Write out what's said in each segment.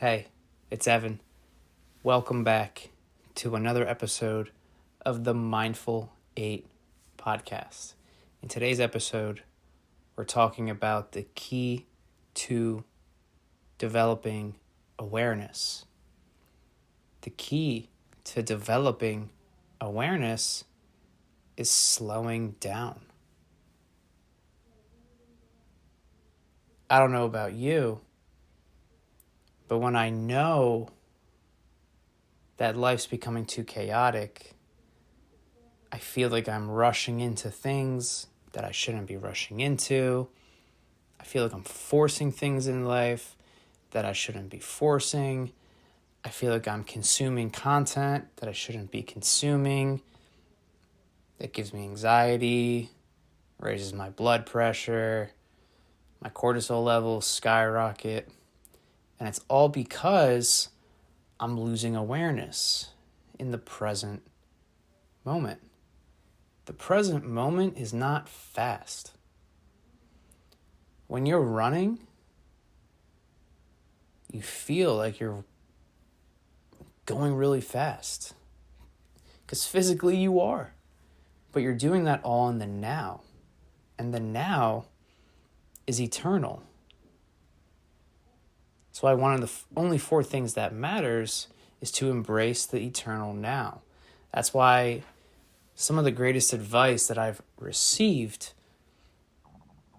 Hey, it's Evan. Welcome back to another episode of the Mindful 8 podcast. In today's episode, we're talking about the key to developing awareness. The key to developing awareness is slowing down. I don't know about you, but when I know that life's becoming too chaotic, I feel like I'm rushing into things that I shouldn't be rushing into. I feel like I'm forcing things in life that I shouldn't be forcing. I feel like I'm consuming content that I shouldn't be consuming. It gives me anxiety, raises my blood pressure, my cortisol levels skyrocket. And it's all because I'm losing awareness in the present moment. The present moment is not fast. When you're running, you feel like you're going really fast. Because physically you are. But you're doing that all in the now. And the now is eternal. That's why one of the only four things that matters is to embrace the eternal now. That's why some of the greatest advice that I've received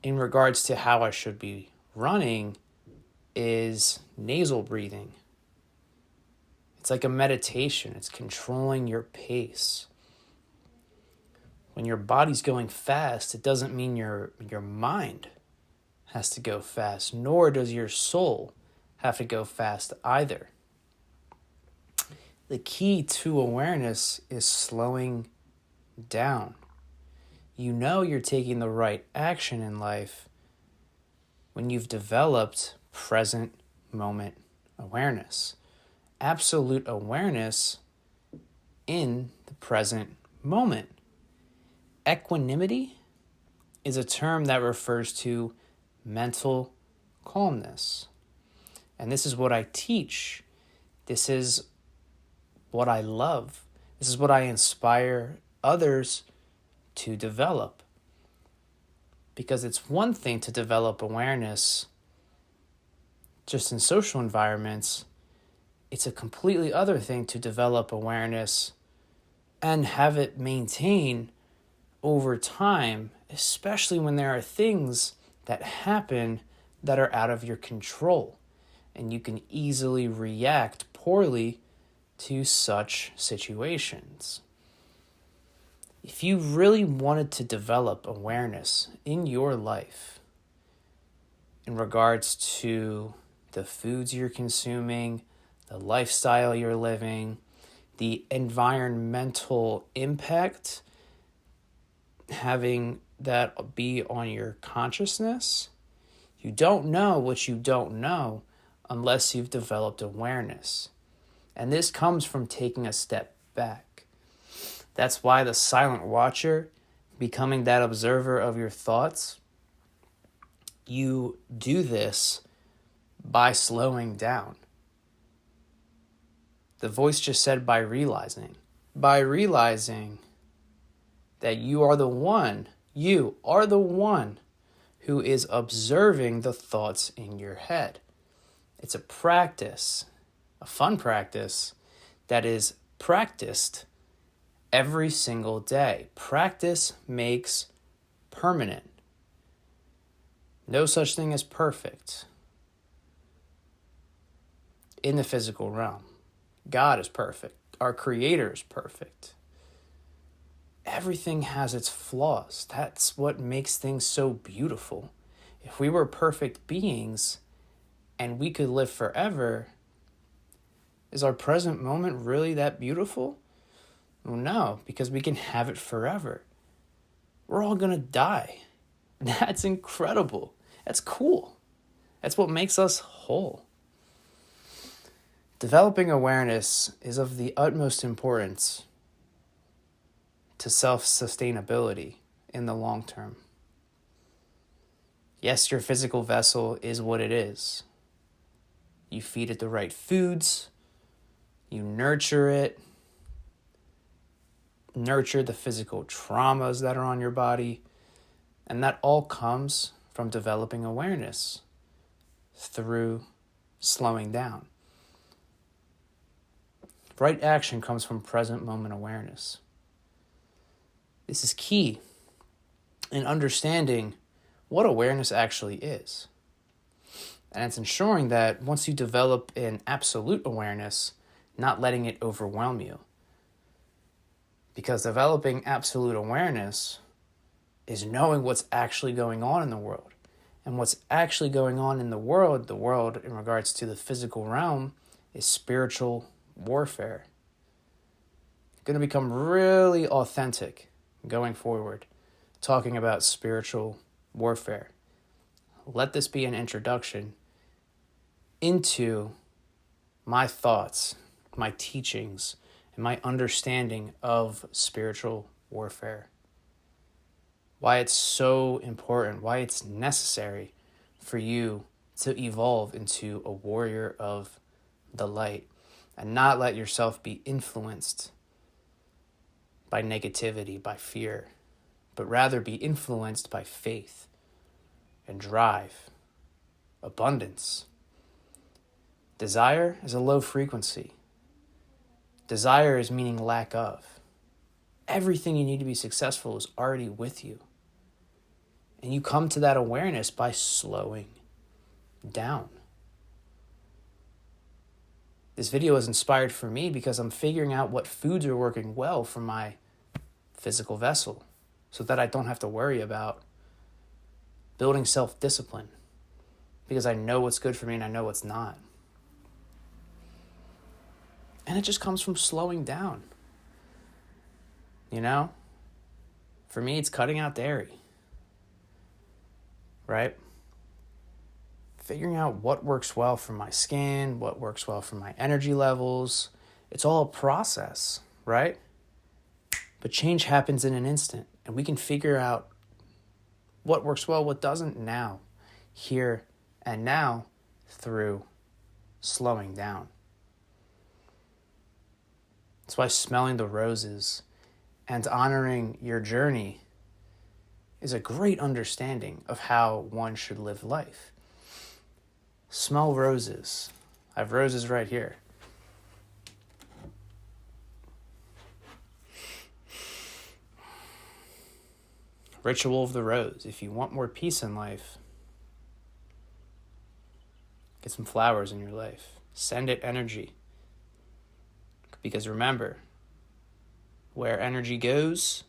in regards to how I should be running is nasal breathing. It's like a meditation. It's controlling your pace. When your body's going fast, it doesn't mean your mind has to go fast, nor does your soul have to go fast either. The key to awareness is slowing down. You know you're taking the right action in life when you've developed present moment awareness. Absolute awareness in the present moment. Equanimity is a term that refers to mental calmness. And this is what I teach. This is what I love. This is what I inspire others to develop. Because it's one thing to develop awareness just in social environments. It's a completely other thing to develop awareness and have it maintain over time, especially when there are things that happen that are out of your control. And you can easily react poorly to such situations. If you really wanted to develop awareness in your life in regards to the foods you're consuming, the lifestyle you're living, the environmental impact, having that be on your consciousness, you don't know what you don't know unless you've developed awareness. And this comes from taking a step back. That's why the silent watcher, becoming that observer of your thoughts, you do this by slowing down. The voice just said by realizing that you are the one who is observing the thoughts in your head. It's a practice, a fun practice that is practiced every single day. Practice makes permanent. No such thing as perfect in the physical realm. God is perfect. Our Creator is perfect. Everything has its flaws. That's what makes things so beautiful. If we were perfect beings and we could live forever, is our present moment really that beautiful? Well, no, because we can have it forever. We're all going to die. That's incredible. That's cool. That's what makes us whole. Developing awareness is of the utmost importance to self-sustainability in the long term. Yes, your physical vessel is what it is. You feed it the right foods. You nurture it. Nurture the physical traumas that are on your body. And that all comes from developing awareness through slowing down. Right action comes from present moment awareness. This is key in understanding what awareness actually is. And it's ensuring that once you develop an absolute awareness, not letting it overwhelm you. Because developing absolute awareness is knowing what's actually going on in the world. And what's actually going on in the world in regards to the physical realm, is spiritual warfare. You're going to become really authentic going forward, talking about spiritual warfare. Let this be an introduction into my thoughts, my teachings, and my understanding of spiritual warfare. Why it's so important, why it's necessary for you to evolve into a warrior of the light and not let yourself be influenced by negativity, by fear, but rather be influenced by faith and drive, abundance. Desire is a low frequency. Desire is meaning lack of. Everything you need to be successful is already with you. And you come to that awareness by slowing down. This video is inspired for me because I'm figuring out what foods are working well for my physical vessel so that I don't have to worry about building self-discipline because I know what's good for me and I know what's not. And it just comes from slowing down. You know? For me, it's cutting out dairy. Right? Figuring out what works well for my skin, what works well for my energy levels. It's all a process, right? But change happens in an instant, and we can figure out what works well, what doesn't now, here and now, through slowing down. That's why smelling the roses and honoring your journey is a great understanding of how one should live life. Smell roses. I have roses right here. Ritual of the rose. If you want more peace in life, get some flowers in your life. Send it energy. Because remember, where energy goes,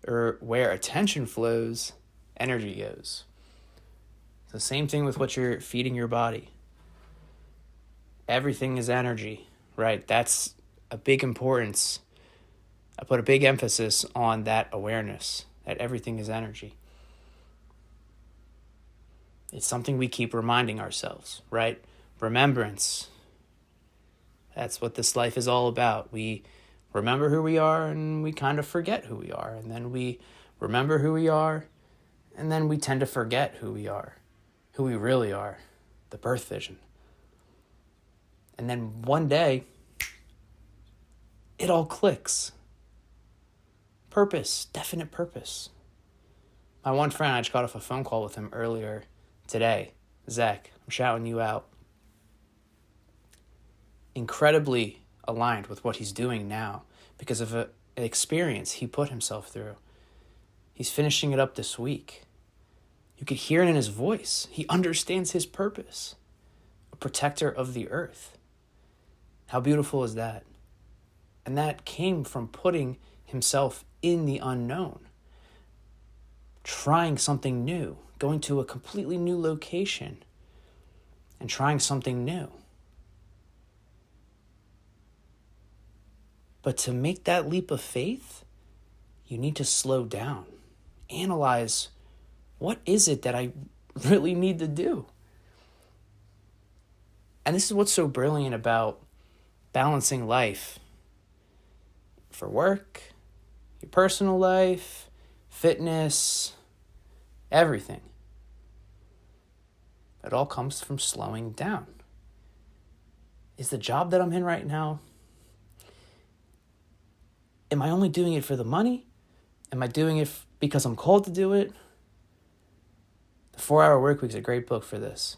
or where attention flows, energy goes. It's the same thing with what you're feeding your body. Everything is energy, right? That's a big importance. I put a big emphasis on that awareness, that everything is energy. It's something we keep reminding ourselves, right? Remembrance. That's what this life is all about. We remember who we are and we kind of forget who we are. And then we remember who we are and then we tend to forget who we are, who we really are, the birth vision. And then one day, it all clicks. Purpose, definite purpose. My one friend, I just got off a phone call with him earlier today. Zach, I'm shouting you out. Incredibly aligned with what he's doing now because of an experience he put himself through. He's finishing it up this week. You could hear it in his voice. He understands his purpose. A protector of the earth. How beautiful is that? And that came from putting himself in the unknown. Trying something new. Going to a completely new location. And trying something new. But to make that leap of faith, you need to slow down. Analyze, what is it that I really need to do? And this is what's so brilliant about balancing life. For work, your personal life, fitness, everything. It all comes from slowing down. Is the job that I'm in right now, am I only doing it for the money? Am I doing it because I'm called to do it? The 4-Hour Workweek is a great book for this.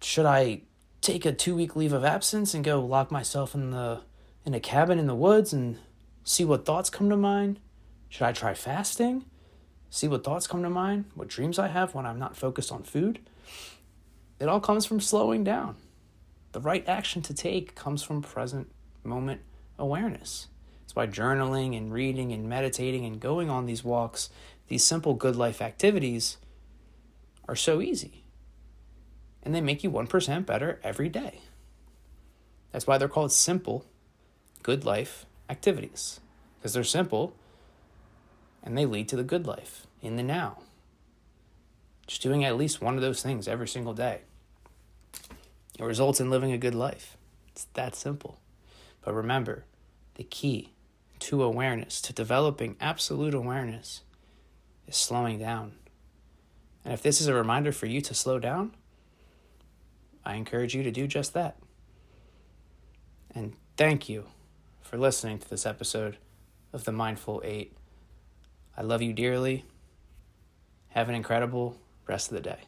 Should I take a 2-week leave of absence and go lock myself in a cabin in the woods and see what thoughts come to mind? Should I try fasting? See what thoughts come to mind? What dreams I have when I'm not focused on food? It all comes from slowing down. The right action to take comes from present moment awareness. That's why journaling and reading and meditating and going on these walks, these simple good life activities, are so easy. And they make you 1% better every day. That's why they're called simple good life activities. Because they're simple and they lead to the good life in the now. Just doing at least one of those things every single day. It results in living a good life. It's that simple. But remember, the key to awareness, to developing absolute awareness, is slowing down. And if this is a reminder for you to slow down, I encourage you to do just that. And thank you for listening to this episode of The Mindful 8. I love you dearly. Have an incredible rest of the day.